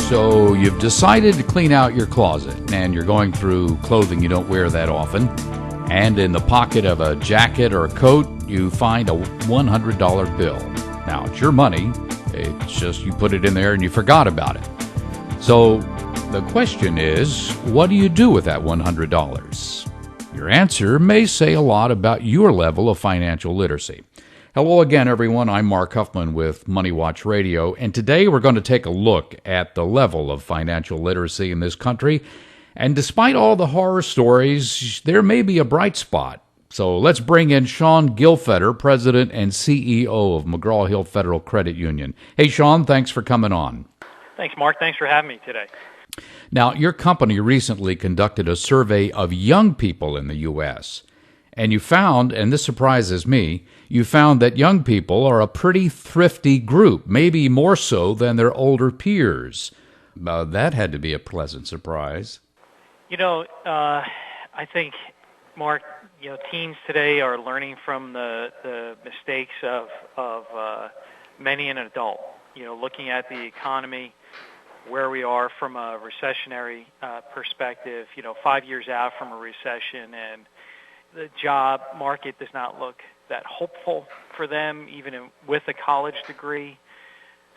So you've decided to clean out your closet, and you're going through clothing you don't wear that often, and in the pocket of a jacket or a coat, you find a $100 bill. Now, it's your money. It's just you put it in there and you forgot about it. So the question is, what do you do with that $100? Your answer may say a lot about your level of financial literacy. Hello again, everyone. I'm Mark Huffman with MoneyWatch Radio, and today we're going to take a look at the level of financial literacy in this country. And despite all the horror stories, there may be a bright spot. So let's bring in Shawn Gilfedder, President and CEO of McGraw Hill Federal Credit Union. Hey, Shawn, thanks for coming on. Thanks, Mark. Thanks for having me today. Now, your company recently conducted a survey of young people in the U.S., and you found, and this surprises me, you found that young people are a pretty thrifty group, maybe more so than their older peers. That had to be a pleasant surprise. I think, Mark, teens today are learning from the mistakes of many an adult. Looking at the economy, where we are from a recessionary perspective, 5 years out from a recession, and the job market does not look that hopeful for them, even with a college degree.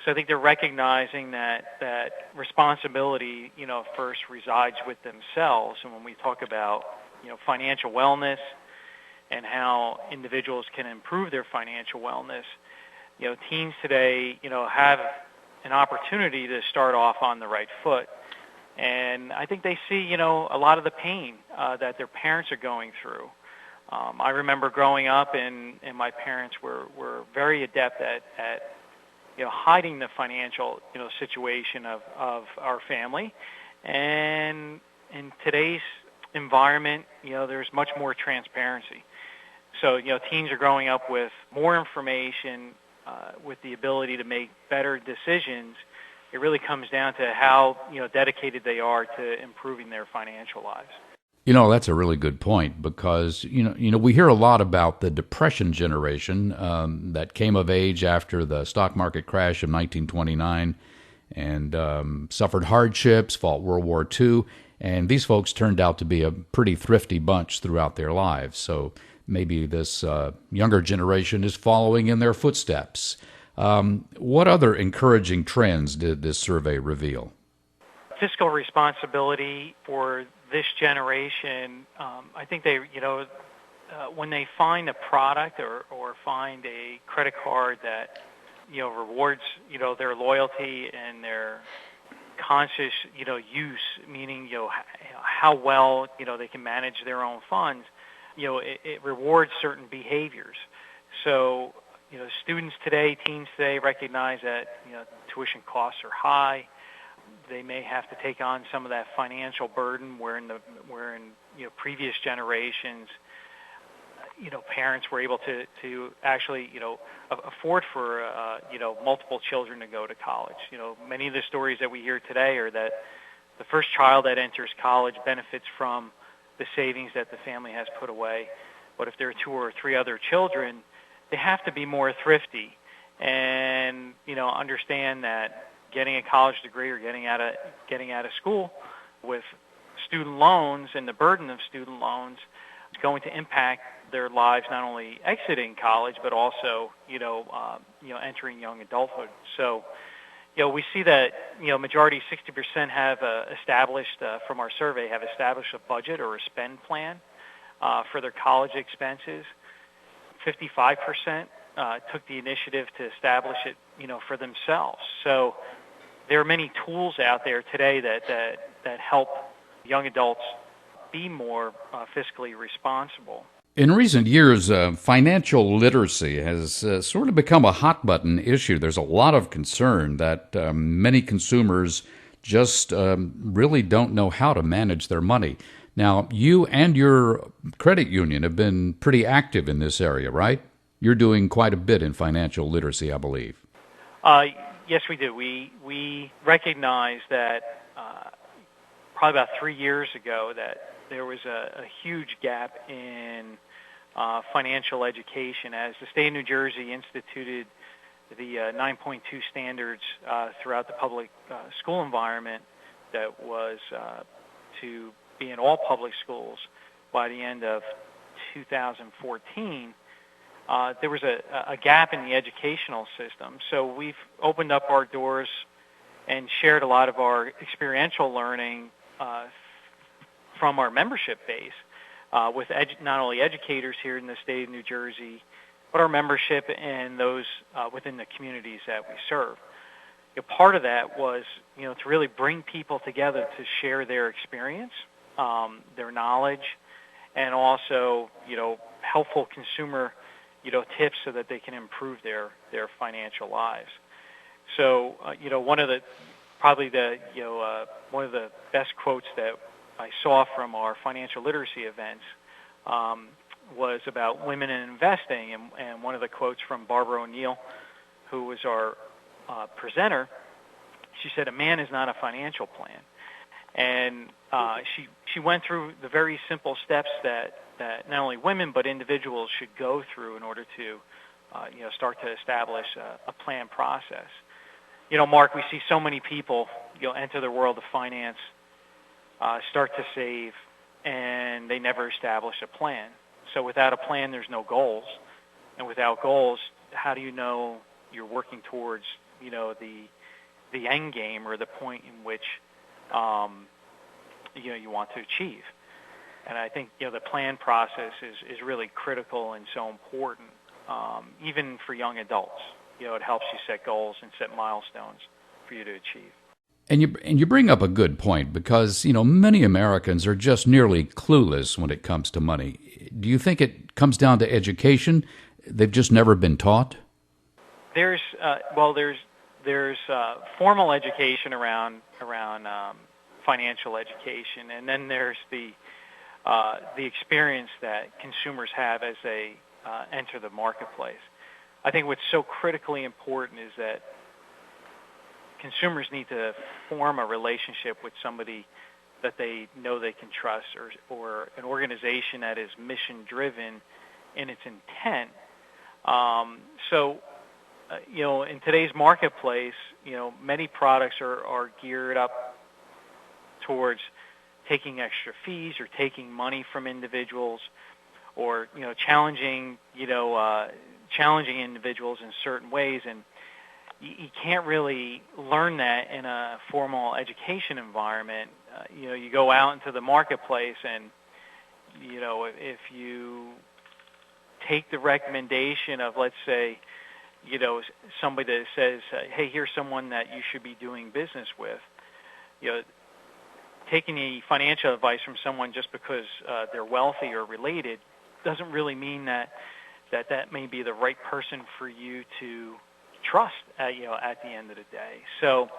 So I think they're recognizing that responsibility, first resides with themselves. And when we talk about, financial wellness and how individuals can improve their financial wellness, teens today, have an opportunity to start off on the right foot. And I think they see, a lot of the pain that their parents are going through. I remember growing up, and my parents were very adept at hiding the financial, situation of our family. And in today's environment, there's much more transparency. So, teens are growing up with more information, with the ability to make better decisions. It really comes down to how, dedicated they are to improving their financial lives. That's a really good point because, we hear a lot about the Depression generation that came of age after the stock market crash of 1929 and suffered hardships, fought World War II, and these folks turned out to be a pretty thrifty bunch throughout their lives. So maybe this younger generation is following in their footsteps. What other encouraging trends did this survey reveal? Fiscal responsibility for this generation, I think they, when they find a product or find a credit card that, rewards, their loyalty and their conscious, use, meaning, how well, they can manage their own funds, it rewards certain behaviors. So, students today, teens today recognize that, tuition costs are high. They may have to take on some of that financial burden where in previous generations, parents were able to actually, afford for, multiple children to go to college. Many of the stories that we hear today are that the first child that enters college benefits from the savings that the family has put away. But if there are 2 or 3 other children, they have to be more thrifty and, understand that getting a college degree or getting out of school with student loans and the burden of student loans is going to impact their lives, not only exiting college, but also, entering young adulthood. So, we see that, majority, 60% have established, from our survey, have established a budget or a spend plan for their college expenses. 55% took the initiative to establish it, for themselves. So there are many tools out there today that help young adults be more fiscally responsible. In recent years, financial literacy has sort of become a hot-button issue. There's a lot of concern that many consumers just really don't know how to manage their money. Now, you and your credit union have been pretty active in this area, right? You're doing quite a bit in financial literacy, I believe. Yes, we do. We recognize that probably about 3 years ago that there was a huge gap in financial education as the state of New Jersey instituted the 9.2 standards throughout the public school environment that was to be in all public schools by the end of 2014, there was a gap in the educational system. So we've opened up our doors and shared a lot of our experiential learning from our membership base with not only educators here in the state of New Jersey, but our membership and those within the communities that we serve. Part of that was, to really bring people together to share their experience, their knowledge, and also, helpful consumer, tips so that they can improve their financial lives. So, one of the best quotes that I saw from our financial literacy events was about women in investing, and one of the quotes from Barbara O'Neill, who was our presenter, she said, "A man is not a financial plan." And she went through the very simple steps that not only women but individuals should go through in order to start to establish a plan process. Mark, we see so many people enter the world of finance, start to save, and they never establish a plan. So without a plan, there's no goals, and without goals, how do you know you're working towards the end game or the point in which you want to achieve? And I think the plan process is really critical and so important, even for young adults. It helps you set goals and set milestones for you to achieve. And you bring up a good point, because many Americans are just nearly clueless when it comes to money. Do you think it comes down to education? They've just never been taught? There's formal education around financial education, and then there's the experience that consumers have as they enter the marketplace. I think what's so critically important is that consumers need to form a relationship with somebody that they know they can trust, or an organization that is mission-driven in its intent. In today's marketplace, many products are geared up towards taking extra fees or taking money from individuals, or challenging individuals in certain ways, and you can't really learn that in a formal education environment. You go out into the marketplace, and if you take the recommendation of, let's say, somebody that says, "Hey, here's someone that you should be doing business with," taking the financial advice from someone just because they're wealthy or related doesn't really mean that may be the right person for you to trust at the end of the day. So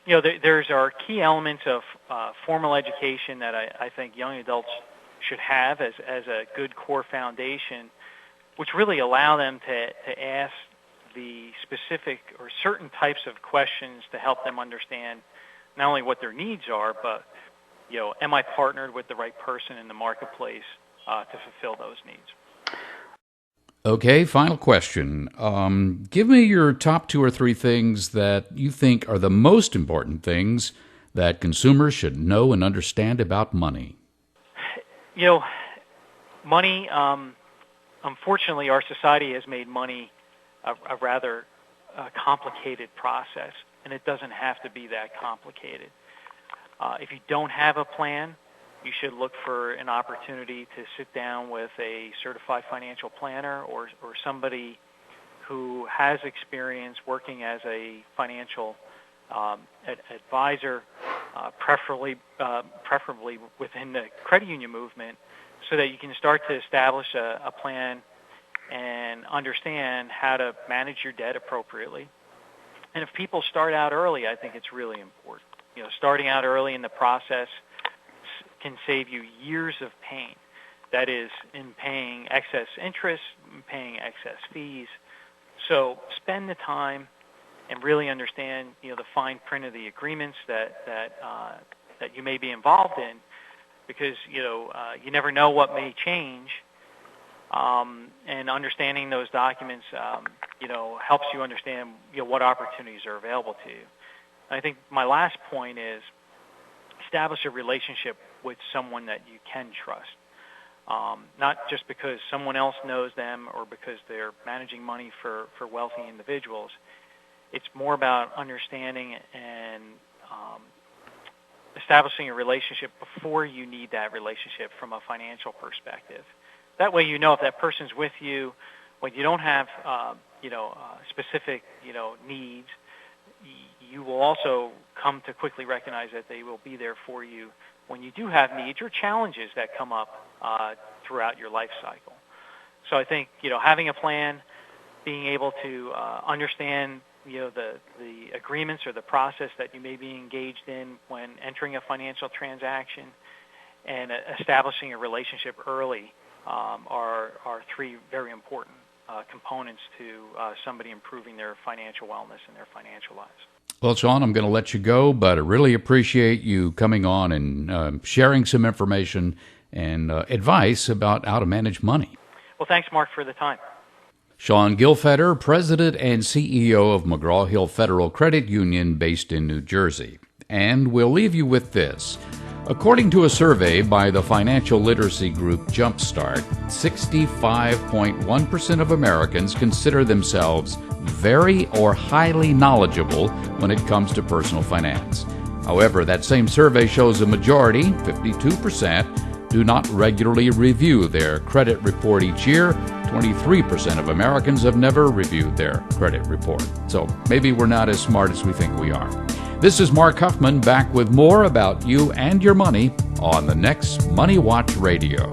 there's our key elements of formal education that I think young adults should have as a good core foundation, which really allow them to ask the specific or certain types of questions to help them understand not only what their needs are, but am I partnered with the right person in the marketplace to fulfill those needs? Okay, final question. Give me your top 2 or 3 things that you think are the most important things that consumers should know and understand about money. Money, unfortunately, our society has made money a rather complicated process, and it doesn't have to be that complicated. If you don't have a plan, you should look for an opportunity to sit down with a certified financial planner or somebody who has experience working as a financial advisor, preferably within the credit union movement, so that you can start to establish a plan and understand how to manage your debt appropriately. And if people start out early, I think it's really important. Starting out early in the process can save you years of pain. That is, in paying excess interest, paying excess fees. So spend the time and really understand, the fine print of the agreements that you may be involved in, because you never know what may change. And understanding those documents, helps you understand, what opportunities are available to you. I think my last point is establish a relationship with someone that you can trust. Not just because someone else knows them or because they're managing money for wealthy individuals. It's more about understanding and establishing a relationship before you need that relationship from a financial perspective. That way, if that person's with you when you don't have, specific, needs, you will also come to quickly recognize that they will be there for you when you do have needs or challenges that come up throughout your life cycle. So I think, having a plan, being able to understand, the agreements or the process that you may be engaged in when entering a financial transaction, and establishing a relationship early are three very important components to somebody improving their financial wellness and their financial lives. Well, Shawn, I'm going to let you go, but I really appreciate you coming on and sharing some information and advice about how to manage money. Well, thanks, Mark, for the time. Shawn Gilfedder, President and CEO of McGraw-Hill Federal Credit Union based in New Jersey. And we'll leave you with this. According to a survey by the financial literacy group Jumpstart, 65.1% of Americans consider themselves very or highly knowledgeable when it comes to personal finance. However, that same survey shows a majority, 52%, do not regularly review their credit report each year. 23% of Americans have never reviewed their credit report. So maybe we're not as smart as we think we are. This is Mark Huffman, back with more about you and your money on the next MoneyWatch Radio.